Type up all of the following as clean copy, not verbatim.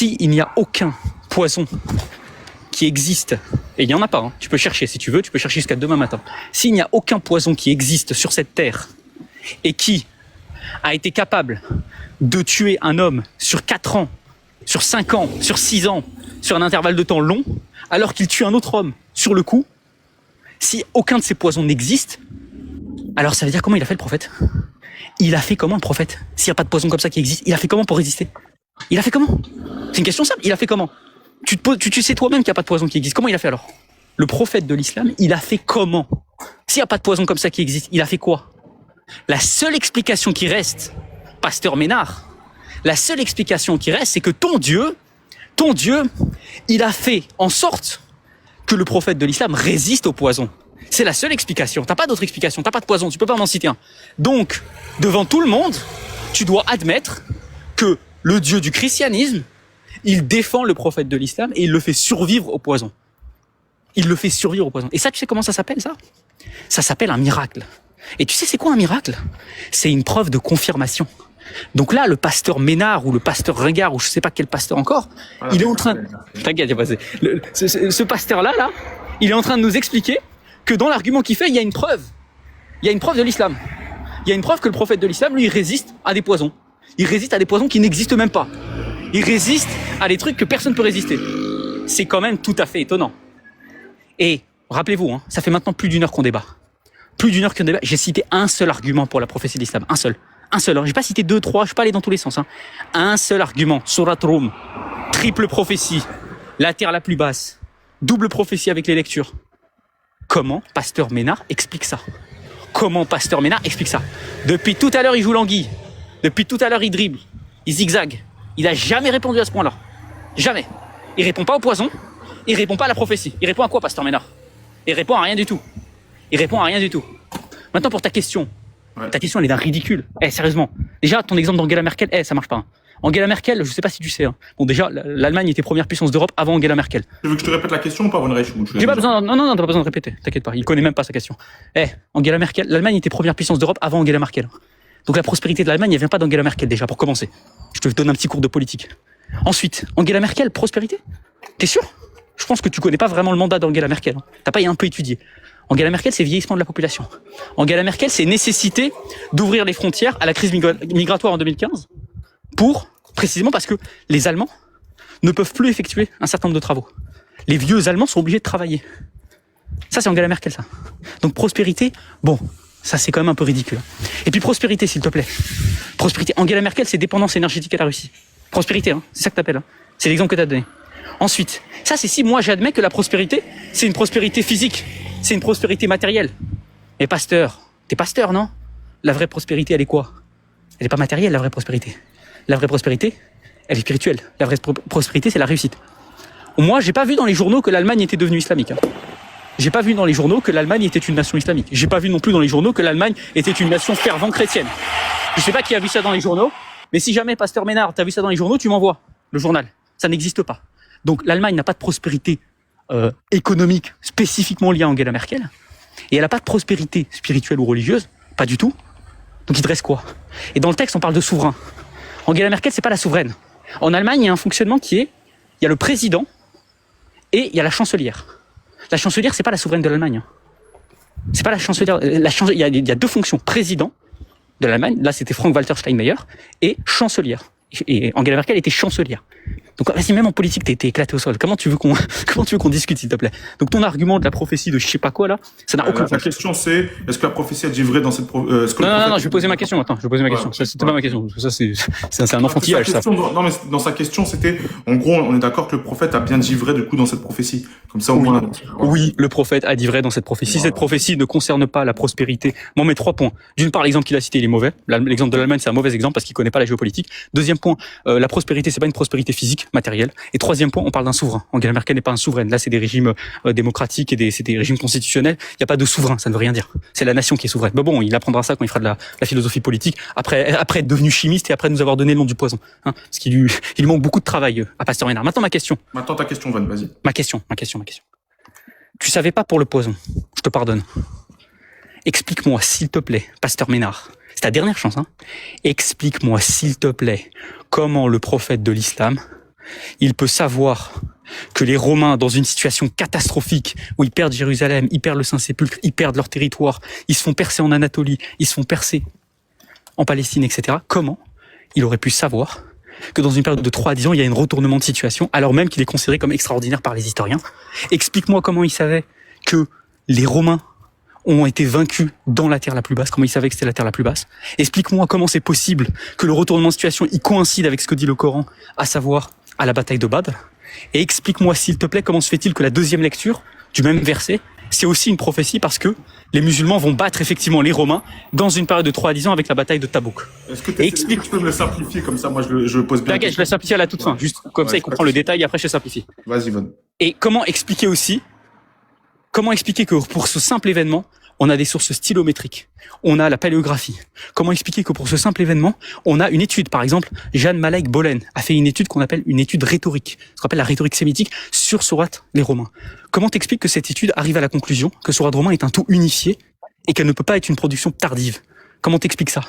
s'il n'y a aucun poison qui existe, et il n'y en a pas, hein, tu peux chercher si tu veux, tu peux chercher jusqu'à demain matin. S'il n'y a aucun poison qui existe sur cette terre et qui a été capable de tuer un homme sur 4 ans, sur 5 ans, sur 6 ans, sur un intervalle de temps long, alors qu'il tue un autre homme sur le coup, si aucun de ces poisons n'existe, alors ça veut dire comment il a fait le prophète? Il a fait comment le prophète? S'il n'y a pas de poison comme ça qui existe, il a fait comment pour résister? Il a fait comment? C'est une question simple, il a fait comment? Tu sais toi-même qu'il n'y a pas de poison qui existe, comment il a fait alors? Le prophète de l'islam, il a fait comment? S'il n'y a pas de poison comme ça qui existe, il a fait quoi? La seule explication qui reste, pasteur Ménard, la seule explication qui reste, c'est que ton Dieu, il a fait en sorte que le prophète de l'islam résiste au poison. C'est la seule explication. T'as pas d'autre explication. T'as pas de poison. Tu peux pas m'en citer un. Donc, devant tout le monde, tu dois admettre que le Dieu du christianisme, il défend le prophète de l'islam et il le fait survivre au poison. Il le fait survivre au poison. Et ça, tu sais comment ça s'appelle, ça? Ça s'appelle un miracle. Et tu sais, c'est quoi un miracle? C'est une preuve de confirmation. Donc là, le pasteur Ménard ou le pasteur Ringard ou je sais pas quel pasteur encore, il est en train... T'inquiète, j'ai passé. Ce pasteur-là, il est en train de nous expliquer que dans l'argument qu'il fait, il y a une preuve. Il y a une preuve de l'islam. Il y a une preuve que le prophète de l'islam, lui, il résiste à des poisons. Il résiste à des poisons qui n'existent même pas. Il résiste à des trucs que personne ne peut résister. C'est quand même tout à fait étonnant. Et rappelez-vous, hein, ça fait maintenant plus d'1 heure qu'on débat. Plus d'1 heure qu'on débat. J'ai cité un seul argument pour la prophétie de l'islam. Un seul. Hein. J'ai pas cité 2, 3, je suis pas allé dans tous les sens. Hein. Un seul argument. Surat Rum. Triple prophétie. La terre la plus basse. Double prophétie avec les lectures. Comment pasteur Ménard explique ça? Comment pasteur Ménard explique ça? Depuis tout à l'heure, il joue l'anguille. Depuis tout à l'heure, il dribble. Il zigzague. Il a jamais répondu à ce point-là. Jamais. Il répond pas au poison. Il répond pas à la prophétie. Il répond à quoi, pasteur Ménard? Il répond à rien du tout. Il répond à rien du tout. Maintenant, pour ta question. Ouais. Ta question, elle est d'un ridicule. Sérieusement. Déjà, ton exemple d'Angela Merkel, ça marche pas. Hein. Angela Merkel, je sais pas si tu sais. Hein. Bon, déjà, l'Allemagne était première puissance d'Europe avant Angela Merkel. Tu veux que je te répète la question ou pas, Von Reich? J'ai pas besoin. Non, t'as pas besoin de répéter. T'inquiète pas. Il connaît même pas sa question. Angela Merkel, l'Allemagne était première puissance d'Europe avant Angela Merkel. Donc la prospérité de l'Allemagne, elle vient pas d'Angela Merkel déjà, pour commencer. Je te donne un petit cours de politique. Ensuite, Angela Merkel, prospérité? T'es sûr? Je pense que tu connais pas vraiment le mandat d'Angela Merkel. Hein. T'as pas un peu étudié. Angela Merkel, c'est vieillissement de la population. Angela Merkel, c'est nécessité d'ouvrir les frontières à la crise migratoire en 2015 précisément parce que les Allemands ne peuvent plus effectuer un certain nombre de travaux. Les vieux Allemands sont obligés de travailler. Ça, c'est Angela Merkel, ça. Donc prospérité, bon, ça c'est quand même un peu ridicule. Et puis prospérité, s'il te plaît. Prospérité. Angela Merkel, c'est dépendance énergétique à la Russie. Prospérité, hein, c'est ça que t'appelles. Hein. C'est l'exemple que t'as donné. Ensuite, ça c'est si moi j'admets que la prospérité, c'est une prospérité physique, c'est une prospérité matérielle. Et pasteur, t'es pasteur, non? La vraie prospérité, elle est quoi? Elle est pas matérielle, la vraie prospérité. La vraie prospérité, elle est spirituelle. La vraie prospérité, c'est la réussite. Moi, j'ai pas vu dans les journaux que l'Allemagne était devenue islamique. Hein. J'ai pas vu dans les journaux que l'Allemagne était une nation islamique. J'ai pas vu non plus dans les journaux que l'Allemagne était une nation fervente chrétienne. Je sais pas qui a vu ça dans les journaux, mais si jamais, pasteur Ménard, t'as vu ça dans les journaux, tu m'envoies le journal. Ça n'existe pas. Donc l'Allemagne n'a pas de prospérité économique spécifiquement liée à Angela Merkel, et elle n'a pas de prospérité spirituelle ou religieuse, pas du tout. Donc il te reste quoi? Et dans le texte, on parle de souverain. Angela Merkel, c'est pas la souveraine. En Allemagne, il y a un fonctionnement qui est, il y a le président et il y a la chancelière. La chancelière, c'est pas la souveraine de l'Allemagne. C'est pas la chancelière. Il y a 2 fonctions: président de l'Allemagne, là c'était Frank-Walter Steinmeier, et chancelière. Et Angela Merkel était chancelière. Donc vas-y, même en politique, t'es éclaté au sol. Comment tu veux qu'on discute, s'il te plaît? Donc ton argument de la prophétie de je sais pas quoi là, ça n'a aucun sens. La question c'est, est-ce que la prophétie a dit vrai dans cette Non, je vais poser ma question maintenant. Je vais poser ma question. Ça, c'était pas ma question. Ça, c'est un enfantillage, ça. Non, mais dans sa question, c'était, en gros, on est d'accord que le prophète a bien dit vrai, du coup, dans cette prophétie. Comme ça, au moins. Oui, le prophète a dit vrai dans cette prophétie. Cette prophétie ne concerne pas la prospérité. Bon, mais 3 points. D'une part, l'exemple qu'il a cité, il est mauvais. L'exemple de l'Allemagne, c'est un mauvais exemple parce qu'il connaît pas la géopolitique. Deuxième point, la prospérité, c'est pas une prospérité physique, matérielle. Et troisième point, on parle d'un souverain. Angela Merkel n'est pas un souverain. Là, c'est des régimes démocratiques et c'est des régimes constitutionnels. Il n'y a pas de souverain, ça ne veut rien dire. C'est la nation qui est souveraine. Mais bon, il apprendra ça quand il fera de la philosophie politique. Après être devenu chimiste et après nous avoir donné le nom du poison. Hein, parce qu'il lui manque beaucoup de travail à Pasteur Ménard. Maintenant, ma question. Maintenant, ta question, Van, vas-y. Ma question. Tu savais pas pour le poison. Je te pardonne. Explique-moi, s'il te plaît, Pasteur Ménard. C'est ta dernière chance, hein. Explique-moi, s'il te plaît, comment le prophète de l'islam il peut savoir que les Romains, dans une situation catastrophique, où ils perdent Jérusalem, ils perdent le Saint-Sépulcre, ils perdent leur territoire, ils se font percer en Anatolie, ils se font percer en Palestine, etc. Comment il aurait pu savoir que dans une période de 3 à 10 ans, il y a un retournement de situation, alors même qu'il est considéré comme extraordinaire par les historiens? Explique-moi comment il savait que les Romains ont été vaincus dans la terre la plus basse, comment ils savaient que c'était la terre la plus basse. Explique-moi comment c'est possible que le retournement de situation, il coïncide avec ce que dit le Coran, à savoir à la bataille de Badr. Et explique-moi, s'il te plaît, comment se fait-il que la deuxième lecture du même verset, c'est aussi une prophétie parce que les musulmans vont battre effectivement les Romains dans une période de 3 à 10 ans avec la bataille de Tabouk. Est-ce que tu peux me le simplifier comme ça? Moi, je le pose bien. T'inquiète, je vais simplifier à la toute fin. Juste comme ça, il comprend le détail et après, je simplifie. Vas-y, Von. Et comment expliquer que pour ce simple événement, on a des sources stylométriques, on a la paléographie. Comment expliquer que pour ce simple événement, on a une étude, par exemple, Jan Malek Bolen a fait une étude qu'on appelle une étude rhétorique, ce qu'on appelle la rhétorique sémitique sur Sourate les Romains. Comment t'expliques que cette étude arrive à la conclusion que Sourate Romain est un tout unifié et qu'elle ne peut pas être une production tardive? Comment t'expliques ça?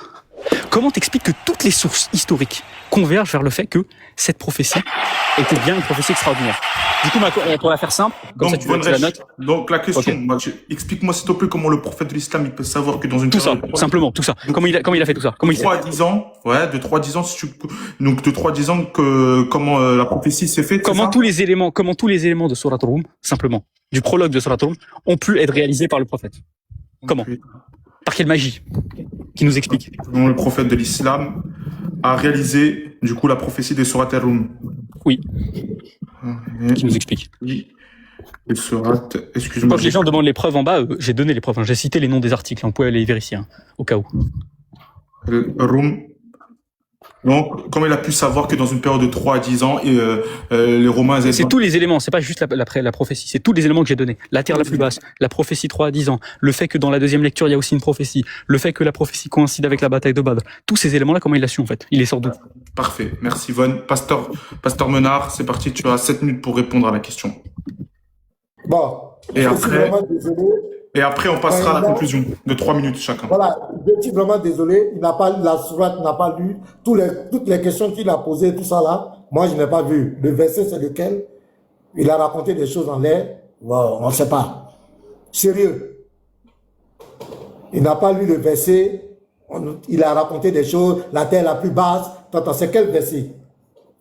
Comment t'expliques que toutes les sources historiques convergent vers le fait que cette prophétie était bien une prophétie extraordinaire? Du coup, pour la faire simple, comme Donc, ça tu la notes. Donc la question, Okay. explique-moi s'il te plaît comment le prophète de l'islam il peut savoir que dans une Tout ça, période simplement, tout ça. Comment il a fait tout ça? Comment il sait? 3 à 10 ans, ouais, de 3 à 10 ans, donc de 3 à 10 ans comment la prophétie s'est faite, Comment tous les éléments de Surat Rum, simplement, du prologue de Surat Rum, ont pu être réalisés par le prophète? Comment? Par quelle magie? Qui nous explique? Donc, le prophète de l'islam a réalisé, du coup, la prophétie des Surat al-Rum. Oui. Qui nous explique? Oui. Les Surat, excuse-moi. Quand les gens demandent les preuves en bas, j'ai donné les preuves, hein. J'ai cité les noms des articles, on peut aller les vérifier, hein, au cas où. Rum. Donc, comment il a pu savoir que dans une période de 3 à 10 ans, les Romains... C'est tous les éléments, c'est pas juste la prophétie, c'est tous les éléments que j'ai donnés. La terre la plus basse, la prophétie 3 à 10 ans, le fait que dans la deuxième lecture, il y a aussi une prophétie, le fait que la prophétie coïncide avec la bataille de Badr. Tous ces éléments-là, comment il l'a su, en fait? Il les sort d'où? Parfait, merci Von. Pasteur Menard, c'est parti, tu as 7 minutes pour répondre à la question. Bon, Et je suis vraiment désolé. Et après, on passera à la conclusion de 3 minutes chacun. Voilà, je suis vraiment désolé. La sourate n'a pas lu toutes les questions qu'il a posées, tout ça là. Moi, je n'ai pas vu. Le verset, c'est lequel? Il a raconté des choses en l'air. Bon, on ne sait pas. Sérieux. Il n'a pas lu le verset. Il a raconté des choses. La terre la plus basse. Attends, c'est quel verset?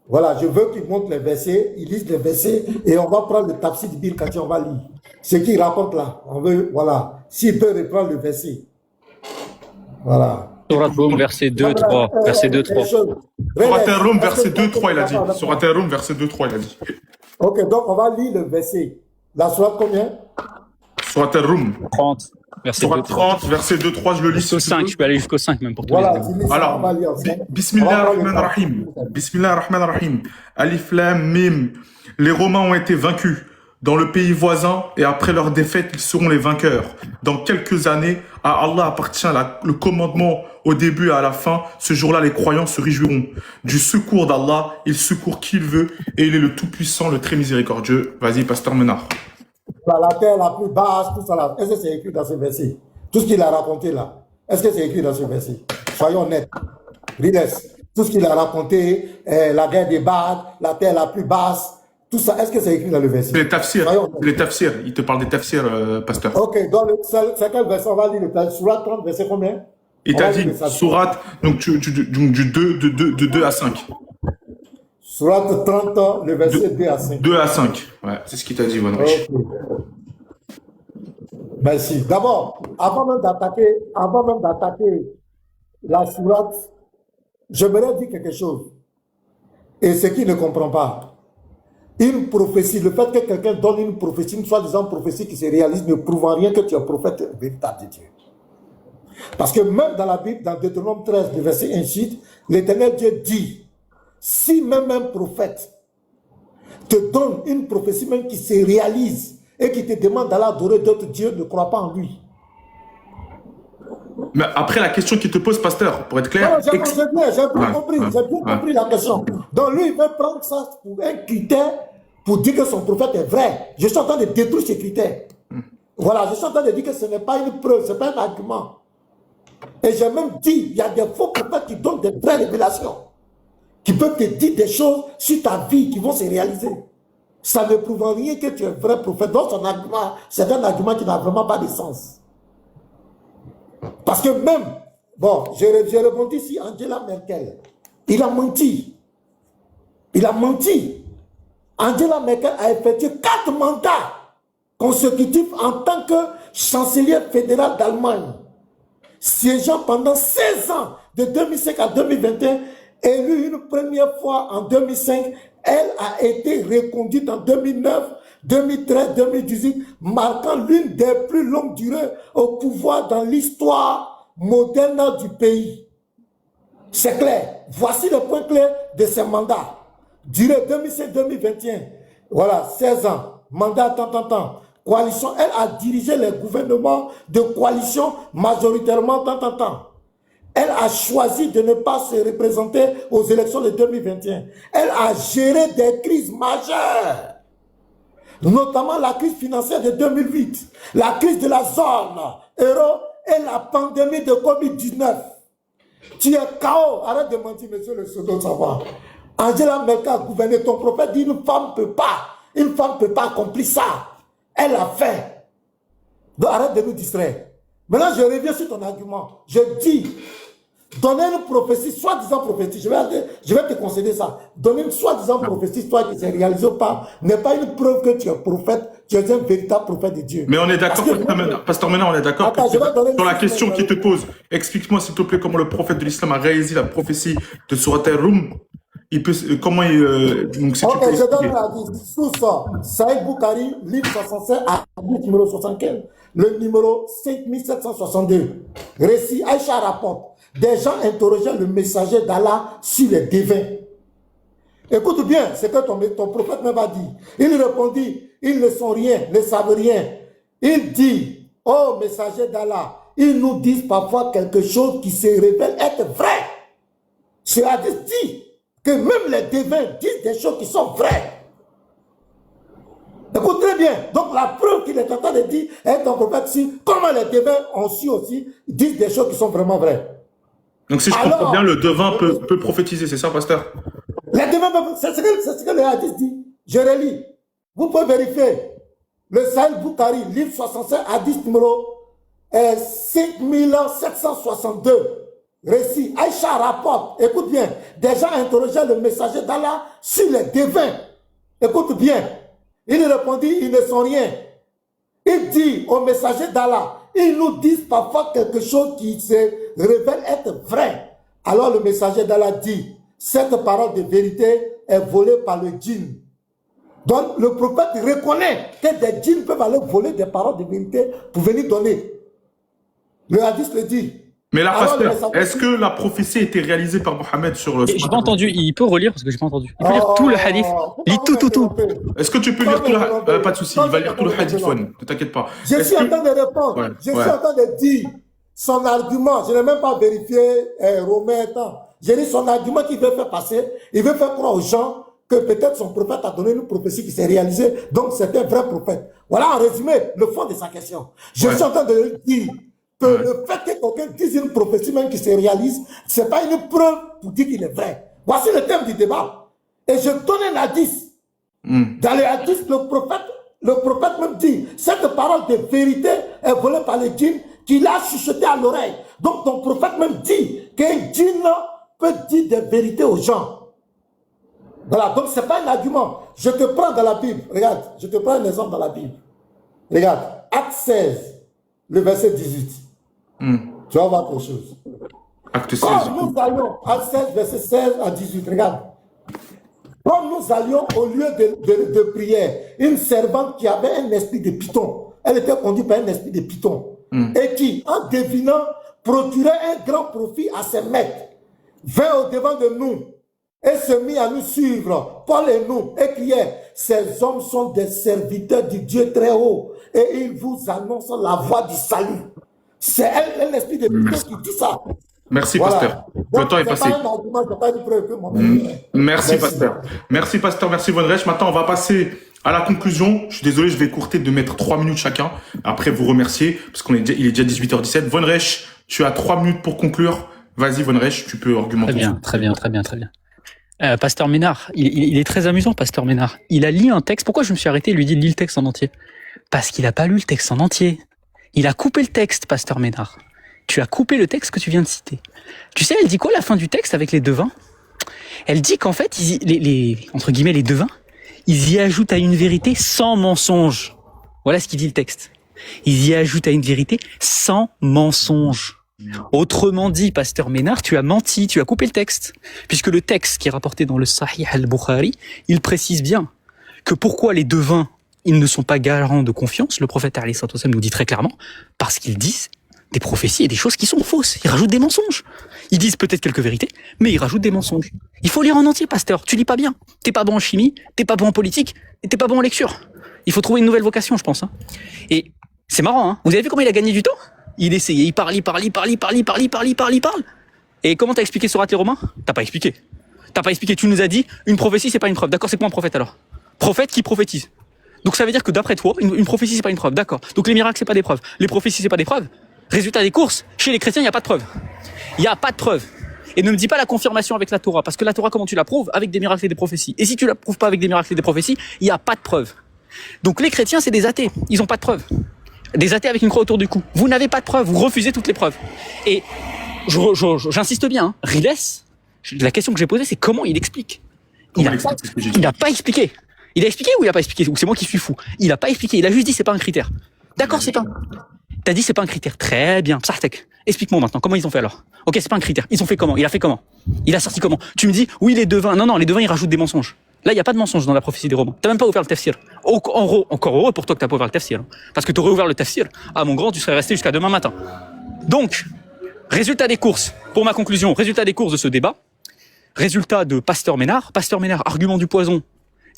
Voilà, je veux qu'il montre les versets, il lise les versets et on va prendre le tafsir de Bir Kati, on va lire. Ce qu'il raconte là, on veut, voilà. S'il peut reprendre le verset. Voilà. Surat Rum, verset 2, 3. Verset 2, 3. Surat Rum, verset 2, 3, il a dit. Surat Rum, verset 2, 3, il a dit. Ok, donc on va lire le verset. La sourate combien? Surat Rum. 30. Verset 2, 30, verset 2, 3, je le lis. Jusqu'au 5, je peux aller jusqu'au 5 même pour tous voilà, les éléments. Alors, Bismillah ar-Rahman ar-Rahim. Bismillah ar-Rahman ar-Rahim. Alif Lam Mim. Les Romains ont été vaincus dans le pays voisin et après leur défaite, ils seront les vainqueurs. Dans quelques années, à Allah appartient le commandement au début et à la fin. Ce jour-là, les croyants se réjouiront. Du secours d'Allah, il secourt qui il veut et il est le tout-puissant, le très miséricordieux. Vas-y, Pasteur Menard. La terre la plus basse, tout ça là. Est-ce que c'est écrit dans ce verset? Tout ce qu'il a raconté là. Est-ce que c'est écrit dans ce verset? Soyons honnêtes. Rides. Tout ce qu'il a raconté, la guerre des Badr, la terre la plus basse, tout ça, est-ce que c'est écrit dans le verset? Les tafsirs, il te parle des tafsirs, Pasteur. Ok, donc c'est quel verset? On va lire le Surat 30, verset combien? Il t'a dit Surat, donc du 2 à 5. Surat 30, le verset 2 à 5. 2 à 5, ouais, c'est ce qu'il t'a dit, Von Rich. Okay. Merci. D'abord, avant même d'attaquer la sourate, j'aimerais dire quelque chose. Et ce qui ne comprend pas. Une prophétie, le fait que quelqu'un donne une prophétie, une soi-disant prophétie qui se réalise, ne prouve en rien que tu es prophète véritable de Dieu. Parce que même dans la Bible, dans Deutéronome 13, le verset 1, l'Éternel Dieu dit, si même un prophète te donne une prophétie même qui se réalise et qui te demande d'aller adorer d'autres dieux, ne crois pas en lui. Mais après, la question qu'il te pose, Pasteur, pour être clair... J'ai bien compris la question. Donc lui, il veut prendre ça pour un critère pour dire que son prophète est vrai. Je suis en train de détruire ces critères. Voilà, je suis en train de dire que ce n'est pas une preuve, ce n'est pas un argument. Et j'ai même dit, il y a des faux prophètes qui donnent des vraies révélations. qui peuvent te dire des choses sur ta vie qui vont se réaliser. Ça ne prouve en rien que tu es un vrai prophète. Donc son argument, c'est un argument qui n'a vraiment pas de sens. Parce que même, bon, j'ai répondu ici, Angela Merkel, il a menti. Il a menti. Angela Merkel a effectué 4 mandats consécutifs en tant que chancelier fédéral d'Allemagne, siégeant pendant 16 ans, de 2005 à 2021, élue une première fois en 2005, elle a été reconduite en 2009, 2013, 2018, marquant l'une des plus longues durées au pouvoir dans l'histoire moderne du pays. C'est clair. Voici les points clairs de ces mandats. Durée 2005-2021. Voilà, 16 ans. Mandat tant. Coalition, elle a dirigé les gouvernements de coalition majoritairement tant. Elle a choisi de ne pas se représenter aux élections de 2021. Elle a géré des crises majeures, notamment la crise financière de 2008, la crise de la zone euro et la pandémie de Covid-19. Tu es KO. Arrête de mentir, monsieur le pseudo-savoir. Angela Merkel a gouverné. Ton prophète dit une femme ne peut pas accomplir ça. Elle a fait. Donc arrête de nous distraire. Maintenant, je reviens sur ton argument. Je dis, donner une prophétie, soi-disant prophétie, je vais te concéder ça. Donner une soi-disant prophétie, toi qui s'est réalisé ou pas, n'est pas une preuve que tu es prophète, tu es un véritable prophète de Dieu. Mais on est d'accord, Pasteur Mena, on est d'accord sur la question qu'il te pose. Explique-moi s'il te plaît comment le prophète de l'islam a réalisé la prophétie de Surat al-Rum. Comment il... donc, si ok, tu peux je donne la liste. Sous ça, Saïd Boukari, livre 65, hadith numéro 75, le numéro 5762. Récit, Aïcha rapporte. Des gens interrogeaient le messager d'Allah sur les devins. Écoute bien ce que ton prophète même a dit. Il répondit, ils ne sont rien, ne savent rien. Il dit, oh messager d'Allah, ils nous disent parfois quelque chose qui se révèle être vrai. Ce hadith dit que même les devins disent des choses qui sont vraies. Écoute très bien. Donc la preuve qu'il est en train de dire est ton prophète si comment les devins ont su aussi disent des choses qui sont vraiment vraies. Donc si je comprends bien, le devin peut prophétiser, c'est ça, pasteur? Les devins peuvent, c'est ce que le hadith dit. Je relis. Vous pouvez vérifier. Le Sahih Bukhari, livre 65, hadith numéro 5762. Récit, Aïcha rapporte, écoute bien, des gens interrogeaient le messager d'Allah sur les devins. Écoute bien, il répondit, ils ne sont rien. Il dit au messager d'Allah, ils nous disent parfois quelque chose qui se révèle être vrai. Alors le messager d'Allah dit, cette parole de vérité est volée par le djinn. Donc le prophète reconnaît que des djinns peuvent aller voler des paroles de vérité pour venir donner. Le hadith le dit. Mais là, pasteur, est-ce que la prophétie a été réalisée par Mohammed sur le... J'ai pas entendu, il peut relire parce que j'ai pas entendu. Il peut lire tout le hadith, lis tout. Est-ce que tu peux lire tout le hadith? Pas de souci, il va lire tout le hadith, Fouane, ne t'inquiète pas. Je suis en train de répondre, je suis en train de dire son argument, je n'ai même pas vérifié Romain temps. J'ai dit son argument qu'il veut faire passer, il veut faire croire aux gens que peut-être son prophète a donné une prophétie qui s'est réalisée, donc c'est un vrai prophète. Voilà en résumé le fond de sa question. Je suis en train de dire que le fait que quelqu'un dise une prophétie même qui se réalise, ce n'est pas une preuve pour dire qu'il est vrai. Voici le thème du débat. Et je donne un hadith. Dans les hadiths, le prophète même dit, cette parole de vérité est volée par les djinns qui l'a chuchoté à l'oreille. Donc ton prophète même dit qu'un djinn peut dire des vérités aux gens. Voilà, donc ce n'est pas un argument. Je te prends dans la Bible. Regarde, je te prends un exemple dans la Bible. Regarde, Acte 16, le verset 18. Tu vas voir quelque chose. Acte 16. Quand nous allions, Acte 16, verset 16 à 18, regarde. Quand nous allions au lieu de prière, une servante qui avait un esprit de python, elle était conduite par un esprit de python, et qui, en devinant, procurait un grand profit à ses maîtres, vint au devant de nous et se mit à nous suivre, Paul et nous, et criait, ces hommes sont des serviteurs du Dieu très haut, et ils vous annoncent la voie du salut. C'est elle, l'esprit de Python qui dit ça. Merci, pasteur. Le temps est passé. Merci, pasteur. Merci, pasteur. Merci, Vonresh. Maintenant, on va passer à la conclusion. Je suis désolé, je vais écourter de mettre 3 minutes chacun. Après, vous remercier, parce qu'il est déjà 18h17. Vonresh, tu as 3 minutes pour conclure. Vas-y, Vonresh, tu peux argumenter. Très bien. Pasteur Ménard, il est très amusant, Pasteur Ménard. Il a lu un texte. Pourquoi je me suis arrêté et lui dit lis le texte en entier? Parce qu'il a pas lu le texte en entier. Il a coupé le texte, Pasteur Ménard. Tu as coupé le texte que tu viens de citer. Tu sais, elle dit quoi la fin du texte avec les devins? Elle dit qu'en fait, entre guillemets, les devins, ils y ajoutent à une vérité sans mensonge. Voilà ce qu'il dit le texte. Ils y ajoutent à une vérité sans mensonge. Autrement dit, Pasteur Ménard, tu as menti, tu as coupé le texte. Puisque le texte qui est rapporté dans le Sahih al-Bukhari, il précise bien que pourquoi les devins, ils ne sont pas garants de confiance. Le prophète alayhi salatu wassalam nous dit très clairement, parce qu'ils disent des prophéties et des choses qui sont fausses. Ils rajoutent des mensonges. Ils disent peut-être quelques vérités, mais ils rajoutent des mensonges. Il faut lire en entier, pasteur. Tu lis pas bien. T'es pas bon en chimie, t'es pas bon en politique, et t'es pas bon en lecture. Il faut trouver une nouvelle vocation, je pense. Et c'est marrant, hein. Vous avez vu comment il a gagné du temps? Il essayait, il parle. Et comment t'as expliqué sur les Romains? T'as pas expliqué. Tu nous as dit, une prophétie, c'est pas une preuve. D'accord, c'est quoi un prophète alors? Prophète qui prophétise. Donc ça veut dire que d'après toi, une prophétie, c'est pas une preuve. D'accord. Donc les miracles, c'est pas des preuves. Les prophéties, c'est pas des preuves. Résultat des courses, chez les chrétiens, il n'y a pas de preuve. Il n'y a pas de preuve. Et ne me dis pas la confirmation avec la Torah, parce que la Torah, comment tu la prouves? Avec des miracles et des prophéties. Et si tu la prouves pas avec des miracles et des prophéties, il n'y a pas de preuve. Donc les chrétiens, c'est des athées. Ils n'ont pas de preuve. Des athées avec une croix autour du cou. Vous n'avez pas de preuve. Vous refusez toutes les preuves. Et j'insiste bien, hein. Riles, la question que j'ai posée, c'est comment il explique. Il n'a pas expliqué. Il a expliqué ou il n'a pas expliqué? Ou c'est moi qui suis fou? Il n'a pas expliqué. Il a juste dit c'est pas un critère. D'accord, c'est pas. T'as dit c'est pas un critère. Très bien. Psartek. Explique-moi maintenant. Comment ils ont fait alors? Ok, c'est pas un critère. Ils ont fait comment? Il a fait comment? Il a sorti comment? Tu me dis, oui, les devins. Non, les devins, ils rajoutent des mensonges. Là, il n'y a pas de mensonge dans la prophétie des Romains. T'as même pas ouvert le tafsir. Encore heureux pour toi que t'as pas ouvert le tafsir. Parce que t'aurais ouvert le tafsir. Ah, mon grand, tu serais resté jusqu'à demain matin. Donc, résultat des courses. Pour ma conclusion, résultat des courses de ce débat. Résultat de Pasteur Ménard. Pasteur Ménard, argument du poison.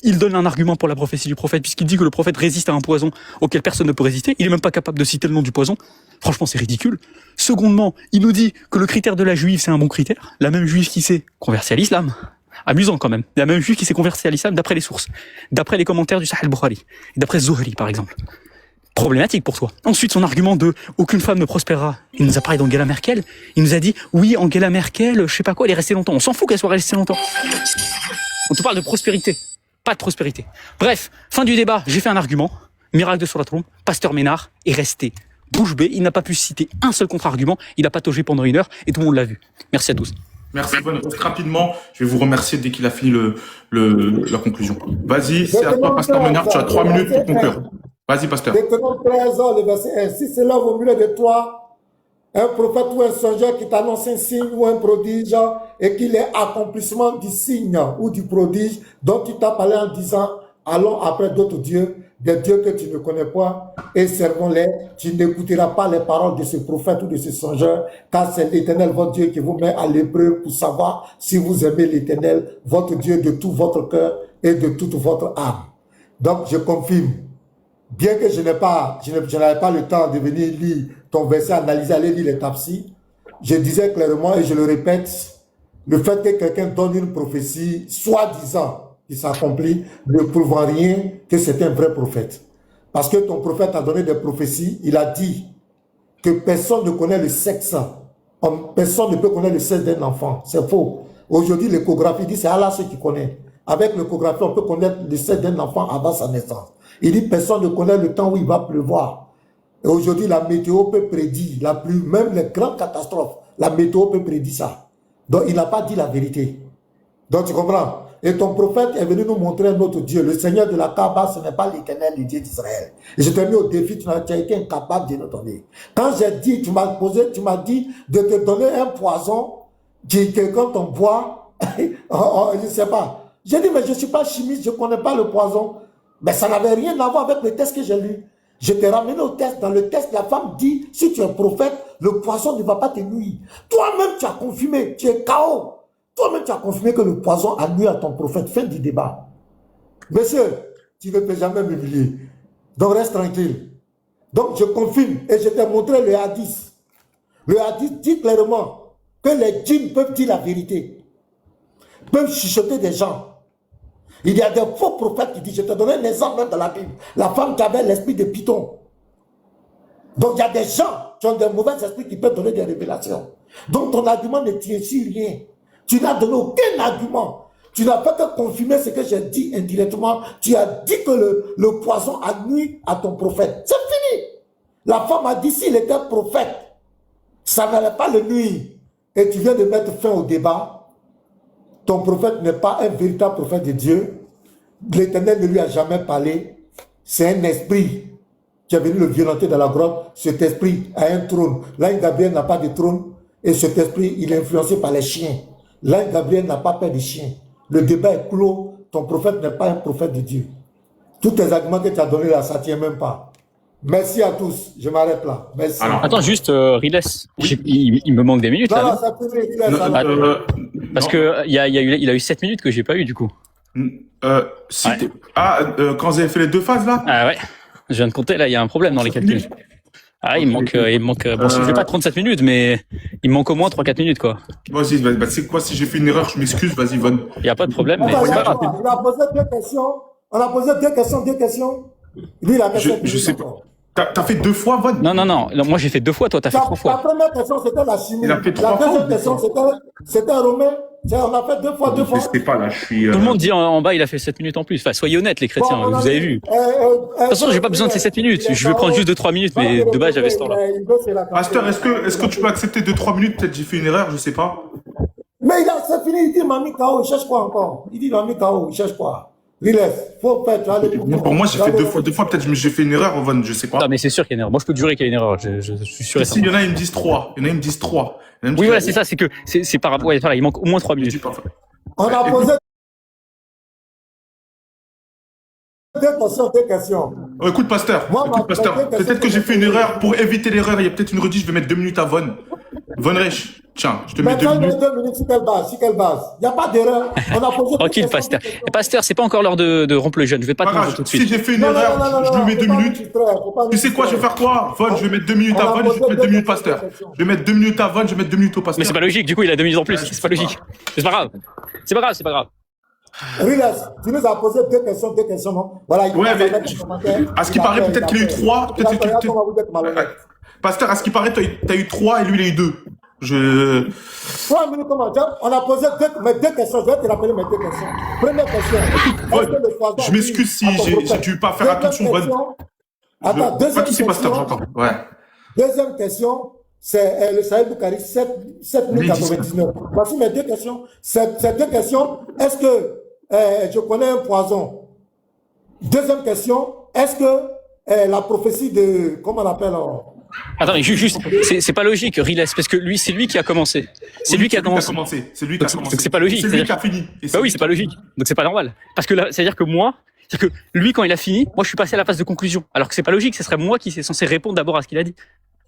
Il donne un argument pour la prophétie du prophète, puisqu'il dit que le prophète résiste à un poison auquel personne ne peut résister. Il est même pas capable de citer le nom du poison. Franchement, c'est ridicule. Secondement, il nous dit que le critère de la juive, c'est un bon critère. La même juive qui s'est convertie à l'islam. Amusant quand même. La même juive qui s'est convertie à l'islam d'après les sources. D'après les commentaires du Sahih al-Bukhari. D'après Zuhri, par exemple. Problématique pour toi. Ensuite, son argument de aucune femme ne prospérera. Il nous a parlé d'Angela Merkel. Il nous a dit, oui, Angela Merkel, je sais pas quoi, elle est restée longtemps. On s'en fout qu'elle soit restée longtemps. On te parle de prospérité. Pas de prospérité. Bref, fin du débat, j'ai fait un argument. Miracle de Surat Rum, Pasteur Ménard est resté bouche bée. Il n'a pas pu citer un seul contre-argument. Il a pataugé pendant 1 heure et tout le monde l'a vu. Merci à tous. Merci, Bonne. Rapidement, je vais vous remercier dès qu'il a fini la conclusion. Vas-y, c'est à toi, Pasteur Ménard. Tu as 3 minutes pour conclure. Vas-y, Pasteur. Maintenant, 13 ans, le verset 1. Si c'est là au milieu de toi, un prophète ou un songeur qui t'annonce un signe ou un prodige et qu'il est accomplissement du signe ou du prodige dont tu t'as parlé en disant allons après d'autres dieux, des dieux que tu ne connais pas et servons-les. Tu n'écouteras pas les paroles de ce prophète ou de ce songeur car c'est l'Éternel votre Dieu qui vous met à l'épreuve pour savoir si vous aimez l'Éternel votre Dieu de tout votre cœur et de toute votre âme. Donc je confirme. Bien que je n'avais pas le temps de venir lire ton verset, analyser, aller lire les tafsirs, je disais clairement et je le répète, le fait que quelqu'un donne une prophétie, soi-disant, qui s'accomplit, ne prouve en rien que c'est un vrai prophète. Parce que ton prophète a donné des prophéties, il a dit que personne ne connaît le sexe, personne ne peut connaître le sexe d'un enfant. C'est faux. Aujourd'hui, l'échographie dit c'est Allah ce qui connaît. Avec l'échographie, on peut connaître le sexe d'un enfant avant sa naissance. Il dit personne ne connaît le temps où il va pleuvoir. Et aujourd'hui, la météo peut prédire, même les grandes catastrophes, la météo peut prédire ça. Donc, il n'a pas dit la vérité. Donc, tu comprends? Et ton prophète est venu nous montrer un autre Dieu. Le Seigneur de la Kaaba, ce n'est pas l'Éternel, le Dieu d'Israël. Et je t'ai mis au défi, tu as été incapable de nous donner. Quand j'ai dit, tu m'as dit de te donner un poison que quand on boit, je ne sais pas. J'ai dit, mais je ne suis pas chimiste, je ne connais pas le poison. Mais ça n'avait rien à voir avec le test que j'ai lu. Je t'ai ramené au test. Dans le test, la femme dit, si tu es prophète, le poison ne va pas te nuire. Toi-même, tu as confirmé, tu es KO. Toi-même, tu as confirmé que le poison a nuit à ton prophète. Fin du débat. Monsieur, tu ne peux jamais m'humilier. Donc, reste tranquille. Donc, je confirme et je t'ai montré le hadith. Le hadith dit clairement que les djinns peuvent dire la vérité. Peuvent chuchoter des gens. Il y a des faux prophètes qui disent, je te donne un exemple même dans la Bible, la femme qui avait l'esprit de Python. Donc il y a des gens qui ont des mauvais esprits qui peuvent donner des révélations. Donc ton argument ne tient sur rien. Tu n'as donné aucun argument. Tu n'as pas que confirmer ce que j'ai dit indirectement. Tu as dit que le poison a nuit à ton prophète. C'est fini. La femme a dit s'il était prophète, ça n'allait pas le nuire. Et tu viens de mettre fin au débat. Ton prophète n'est pas un véritable prophète de Dieu. L'Éternel ne lui a jamais parlé. C'est un esprit qui est venu le violenter dans la grotte. Cet esprit a un trône. L'ange Gabriel n'a pas de trône. Et cet esprit, il est influencé par les chiens. L'ange Gabriel n'a pas peur des chiens. Le débat est clos. Ton prophète n'est pas un prophète de Dieu. Tous tes arguments que tu as donnés là, ça ne tient même pas. Merci à tous. Je m'arrête là. Merci. Alors, attends, juste, Riles. Il me manque des minutes, non, là. Non, ça peut Riles. Parce que il a eu 7 minutes que j'ai pas eu, du coup. Si quand vous avez fait les 2 phases, là? Ah ouais. Je viens de compter, là, il y a un problème dans les calculs. Ah, il me manque, bon, je fais pas 37 minutes, mais il me manque au moins 3-4 minutes, quoi. Vas-y, c'est quoi, si j'ai fait une erreur, je m'excuse, vas-y, Von. Il y a pas de problème, mais Attends, c'est pas grave. il a posé 2 questions. On a posé 2 questions. Lui, il a fait Je sais pas. T'as fait 2 fois, Von? Non, moi j'ai fait 2 fois, toi t'as fait 3 La fois. première question, c'était la chimie. Il a fait 3 La fois. deuxième question, c'était un romain. On a fait 2 fois. Je sais pas, là, je suis... Tout le monde dit en bas, il a fait 7 minutes en plus. Enfin, soyez honnêtes, les chrétiens, Bon, vous avez vu. De toute façon, j'ai pas besoin de ces 7 minutes. Je vais prendre juste 2-3 minutes, mais de base, j'avais ce temps-là. Pasteur, est-ce que tu peux accepter 2-3 minutes? Peut-être j'ai fait une erreur, je sais pas. Mais c'est fini, il dit, il m'a mis KO, il cherche quoi encore? Il dit, il m'a mis KO, il cherche quoi? Riles, faut faire, tu vas aller Pour moi, j'ai fait 2 fois. 2 fois, peut-être j'ai fait une erreur, Von, je sais pas. Non, mais c'est sûr qu'il y a une erreur. Moi, je peux te jurer qu'il y a une erreur. Je suis sûr et Si, il certain. y en a, ils me disent 3. Oui, voilà, c'est ça. C'est que c'est par rapport. Ouais, voilà, il manque au moins 3 minutes. On a posé 2 questions. Oh, écoute, Pasteur, peut-être que j'ai fait une erreur. Pour éviter l'erreur, il y a peut-être une redit, je vais mettre 2 minutes à Von. Von Reich, tiens, je te mets 2 minutes. 2 minutes, sur quelle base? Il n'y a pas d'erreur. On a posé Tranquille, Pasteur. Pasteur, c'est pas encore l'heure de rompre le jeûne. Je vais pas te manger tout de Si suite. j'ai fait une erreur, je lui mets 2 minutes. Tu sais quoi, je vais faire quoi? Von, je vais mettre 2 minutes à Von, je vais mettre 2 minutes Pasteur. Je vais mettre 2 minutes à Von, je vais mettre 2 minutes au Pasteur. Mais c'est pas logique, du coup, il a 2 minutes en plus. C'est pas logique. C'est pas grave. C'est pas grave. Riles, tu nous as posé 2 questions, non? Voilà, Ouais, mais à ce qui paraît, peut-être qu'il a eu 3. Pasteur, à ce qui paraît, t'as eu 3 et lui, il a eu 2. 3 minutes, comment? On a posé 2 questions. Je vais te rappeler mes 2 questions. Première question. Je m'excuse si j'ai dû pas faire attention, Von. Attends, deuxième pas tous ces question. pasteurs, j'entends. Ouais. Deuxième question, c'est le Sahel Boukari, 7 minutes 99. Voici mes 2 questions. Ces 2 questions, est-ce que je connais un poison? Deuxième question, est-ce que la prophétie de, comment on appelle? Attends, mais juste, c'est pas logique, Riles, parce que lui, c'est lui qui a commencé. C'est lui qui a commencé. C'est lui qui a commencé. Donc c'est pas logique. C'est lui qui a fini. Bah oui, c'est pas logique. Donc c'est pas normal. Parce que là, c'est-à-dire que lui, quand il a fini, moi, je suis passé à la phase de conclusion. Alors que c'est pas logique, ce serait moi qui est censé répondre d'abord à ce qu'il a dit.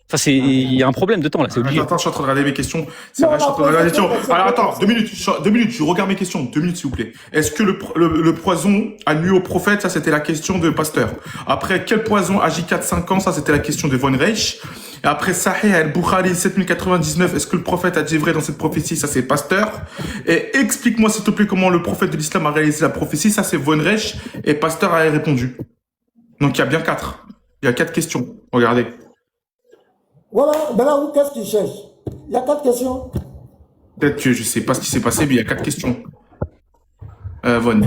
Enfin, il y a un problème de temps, là, c'est obligé. Attends, je suis en train de regarder mes questions. C'est vrai, je suis en train de regarder mes questions. Alors, attends, 2 minutes, je regarde mes questions. 2 minutes, s'il vous plaît. Est-ce que le poison a nuit au prophète? Ça, c'était la question de Pasteur. Après, quel poison agit 4-5 ans? Ça, c'était la question de Von Reich. Et après, Sahih al-Bukhari, 7099. Est-ce que le prophète a dit vrai dans cette prophétie? Ça, c'est Pasteur. Et explique-moi, s'il te plaît, comment le prophète de l'islam a réalisé la prophétie. Ça, c'est Von Reich. Et Pasteur a répondu. Donc, il y a bien 4. Il y a 4 questions. Regardez. Voilà, maintenant, qu'est-ce qu'il cherche? Il y a 4 questions. Peut-être que je sais pas ce qui s'est passé, mais il y a 4 questions. Von.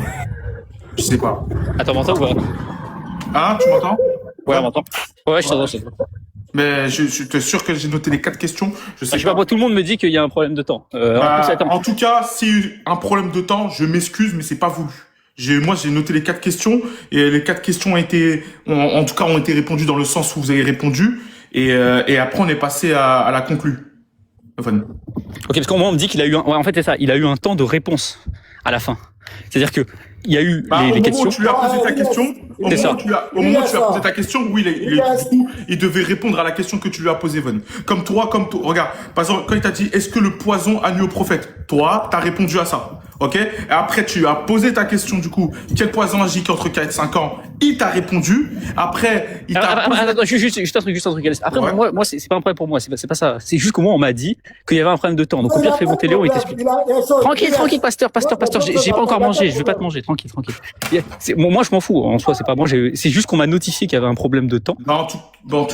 Je sais pas. Attends, m'entends ou pas? Ah, tu m'entends? Ouais, on m'entend. Ouais, je t'entends. Mais je suis sûr que j'ai noté les 4 questions. Je sais pas, moi, tout le monde me dit qu'il y a un problème de temps. En tout cas, si un problème de temps, je m'excuse, mais c'est pas voulu. Moi, j'ai noté les 4 questions et les 4 questions ont été répondues dans le sens où vous avez répondu. Et après, on est passé à la conclue. Enfin. Ok, parce qu'on me dit qu'il a eu en fait, c'est ça. Il a eu un temps de réponse à la fin. C'est-à-dire que il y a eu les questions. Au moment où tu lui as posé ta question, au moment où tu as posé ta question, oui, il devait répondre à la question que tu lui as posée, Von. Comme toi, regarde, par exemple, quand il t'a dit, est-ce que le poison a nuit au prophète? Toi, t'as répondu à ça. Ok? Et après, tu as posé ta question, du coup, quel poison agit entre 4 et 5 ans? Il t'a répondu. Après, il t'a Attends, juste un truc. Après, ouais. moi, c'est pas un problème pour moi. C'est pas ça. C'est juste qu'au moins, on m'a dit qu'il y avait un problème de temps. Donc, au pire, fais monter Léon et t'explique. Tranquille, pasteur. J'ai pas encore mangé. Je vais pas te manger. Tranquille. Moi, je m'en fous. En soi, c'est pas moi. C'est juste qu'on m'a notifié qu'il y avait un problème de temps. En tout cas, donc,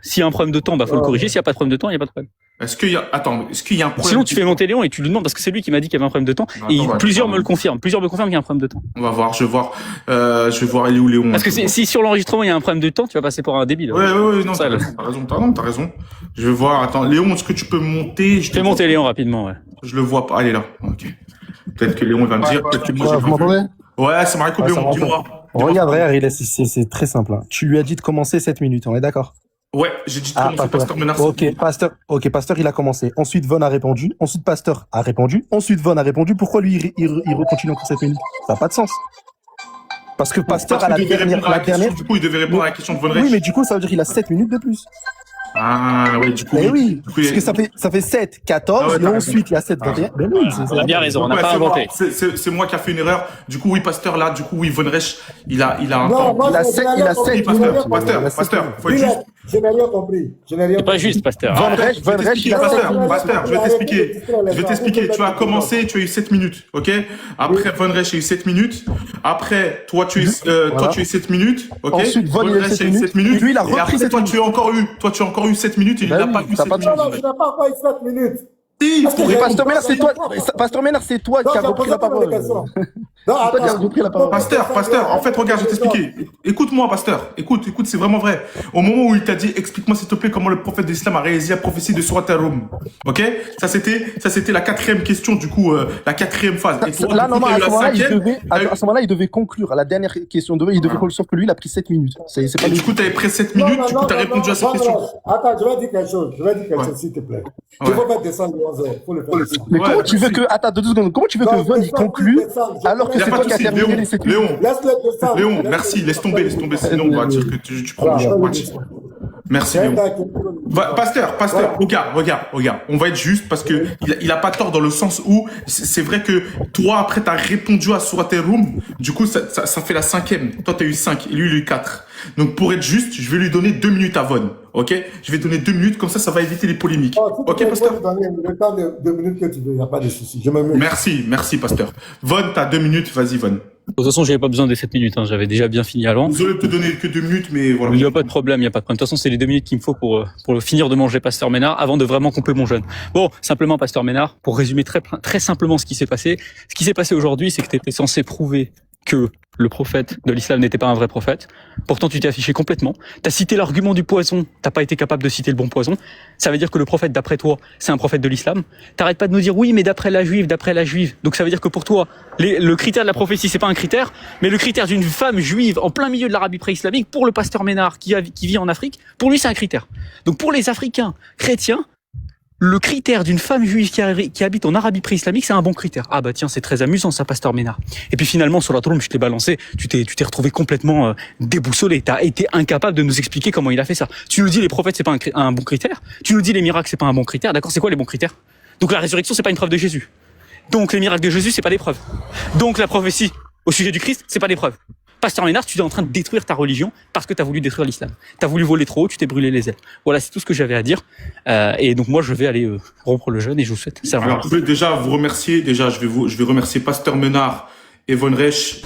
s'il y a un problème de temps, faut le corriger. S'il y a pas de problème de temps, il y a pas de problème. Est-ce qu'il y a, attends, est-ce qu'il y a un problème? Sinon, tu fais monter Léon et tu lui demandes parce que c'est lui qui m'a dit qu'il y avait un problème de temps. Attends, Et ouais, plusieurs attends. me le confirment. Plusieurs me confirment qu'il y a un problème de temps. On va voir, je vais voir, il est où Léon? Parce que si sur l'enregistrement il y a un problème de temps, tu vas passer pour un débile. Ouais, non, Ça, t'as raison. Je vais voir, attends, Léon, est-ce que tu peux monter? Fais monter Léon rapidement, ouais. Je le vois pas, elle est là. Ok. Peut-être que Léon va me dire, peut-être que moi j'ai Vous pas vu. m'entendez? Ouais, c'est Marco Ouais, ça Léon, va, dis-moi. Regarde, regarde, c'est très simple. Hein. Tu lui as dit de commencer 7 minutes, on est d'accord? Ouais, j'ai dit de Ah, commencer Pasteur. Pasteur Ménard. Ok, Pasteur, il a commencé. Ensuite, Von a répondu. Ensuite, Pasteur a répondu. Ensuite, Von a répondu. Pourquoi lui, il continue encore 7 minutes? Ça n'a pas de sens. Parce que Pasteur, à la dernière, Du coup, il devait répondre à la question de Von Reich. oui, mais du coup, ça veut dire qu'il a 7 minutes de plus. Ah, ouais, du coup. Eh oui, Du coup, parce que ça fait 7, 14, Ah ouais, et t'as ensuite, il y a 7, 21. Ben oui, On a bien raison, on n'a Ouais, pas c'est moi. inventé. C'est moi qui a fait une erreur. Du coup, oui, Pasteur, là, du coup, oui, Von Reich, il a un Non, temps. moi, Il a je sept- n'ai il a rien sept- compris. il a Pasteur, faut être Oui, juste. je n'ai rien compris. Je n'ai rien C'est pas compris. juste, Pasteur. Von Ah, Reich, Je vais t'expliquer, il a Pasteur, 7 minutes. Pasteur, je vais t'expliquer. Tu as commencé, tu as eu 7 minutes, ok? Après, Von Reich a eu 7 minutes. Après, toi, tu as eu 7 minutes, ok? Ensuite, Von, il a eu Reich 7 minutes. Et lui, il a Et repris après, 7 toi, minutes. tu as encore eu 7 minutes et il Bah n'a oui, pas eu t'as 7 pas de Non, minutes. non, je n'ai pas encore eu 7 minutes. Si, Parce que Mais j'ai- Pasteur Ménard, c'est toi, Pasteur Ménard, c'est toi qui Non, as j'ai repris posé la pas parole. mes questions. Non, Toi qui as repris la parole. Pasteur, en fait, regarde, je vais t'expliquer. Écoute-moi, Pasteur. Écoute, c'est vraiment vrai. Au moment où il t'a dit, explique-moi s'il te plaît comment le prophète de l'islam a réalisé la prophétie de Surat Al-Rum. Ok? Ça, c'était la 4e question, du coup, la 4e phase. Et toi, Là, du coup, normalement, t'as eu la 5e. à ce moment-là, il devait conclure. À la dernière question, il devait conclure, sauf que lui, il a pris 7 minutes. C'est pas Et du coup, t'avais pris 7 minutes, du coup, t'as répondu à cette question. Attends, je vais dire quelque chose. S'il te plaît. Ouais. Il faut pas descendre les 11 heures. Il faut le faire descendre. Mais Ouais, comment tu veux que. Attends, 2 secondes. Comment tu veux que Non, Von il descends, conclue descends, alors que Y a c'est pas toi de qui as souci, terminé les 7 minutes? Léon, Laisse-le descendre. Léon, merci, laisse tomber, sinon on va dire que tu prends le jeu pour partir. Merci, Léon. Pasteur, regarde. On va être juste parce que il a pas tort dans le sens où c'est vrai que toi, après, t'as répondu à Surat Al-Rum. Du coup, ça fait la 5e. Toi, t'as eu 5 et lui, il a eu 4. Donc, pour être juste, je vais lui donner 2 minutes à Von. Ok? Je vais donner 2 minutes, comme ça va éviter les polémiques. Ok, Pasteur? Le temps de 2 minutes que tu veux, il n'y a pas de souci. Je me mets. Merci, Pasteur. Von, t'as 2 minutes, vas-y, Von. De toute façon, j'avais pas besoin des 7 minutes, hein. J'avais déjà bien fini avant. Désolé de te donner que 2 minutes, mais voilà. Il n'y a pas de problème, il n'y a pas de problème. De toute façon, c'est les 2 minutes qu'il me faut pour finir de manger Pasteur Ménard avant de vraiment couper mon jeûne. Bon, simplement, Pasteur Ménard, pour résumer très simplement ce qui s'est passé. Ce qui s'est passé aujourd'hui, c'est que tu étais censé prouver que le prophète de l'islam n'était pas un vrai prophète. Pourtant, tu t'es affiché complètement. T'as cité l'argument du poison. T'as pas été capable de citer le bon poison. Ça veut dire que le prophète, d'après toi, c'est un prophète de l'islam. T'arrêtes pas de nous dire oui, mais d'après la juive. Donc ça veut dire que pour toi, le critère de la prophétie, c'est pas un critère, mais le critère d'une femme juive en plein milieu de l'Arabie pré-islamique, pour le pasteur Ménard qui vit en Afrique, pour lui, c'est un critère. Donc pour les Africains chrétiens, le critère d'une femme juive qui habite en Arabie pré-islamique, c'est un bon critère. Ah bah tiens, c'est très amusant ça, Pasteur Ménard. Et puis finalement, sur la trompe, je t'ai balancé, tu t'es retrouvé complètement déboussolé. T'as été incapable de nous expliquer comment il a fait ça. Tu nous dis les prophètes, c'est pas un bon critère. Tu nous dis les miracles, c'est pas un bon critère. D'accord, c'est quoi les bons critères? Donc la résurrection, c'est pas une preuve de Jésus. Donc les miracles de Jésus, c'est pas des preuves. Donc la prophétie au sujet du Christ, c'est pas des preuves. Pasteur Ménard, tu es en train de détruire ta religion parce que tu as voulu détruire l'islam. Tu as voulu voler trop haut, tu t'es brûlé les ailes. Voilà, c'est tout ce que j'avais à dire. Et donc moi, je vais aller rompre le jeûne et je vous souhaite ça. Alors, je vais déjà vous remercier. Déjà, je vais remercier Pasteur Ménard et Von Reich.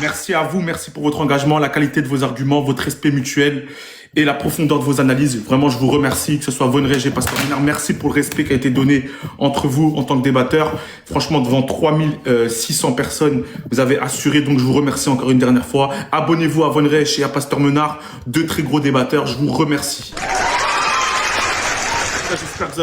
Merci à vous, merci pour votre engagement, la qualité de vos arguments, votre respect mutuel et la profondeur de vos analyses. Vraiment, je vous remercie, que ce soit Von Reich et Pasteur Ménard. Merci pour le respect qui a été donné entre vous en tant que débatteurs. Franchement, devant 3600 personnes, vous avez assuré. Donc, je vous remercie encore une dernière fois. Abonnez-vous à Von Reich et à Pasteur Ménard, deux très gros débatteurs. Je vous remercie. J'espère que vous avez